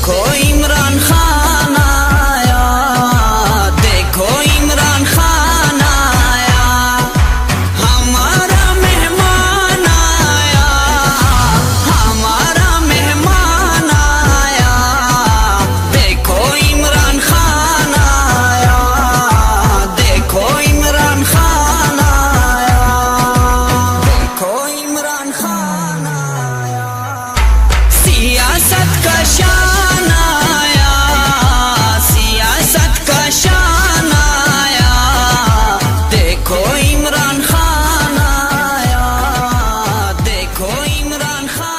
دیکھو عمران خان آیا، دیکھو عمران خان آیا، ہمارا مہمان آیا، ہمارا مہمان آیا، دیکھو عمران خان آیا، دیکھو عمران خان آیا، دیکھو عمران خان آیا، سیاست کا شان آیا، سیاست کا شان آیا، دیکھو عمران خان آیا، دیکھو عمران خان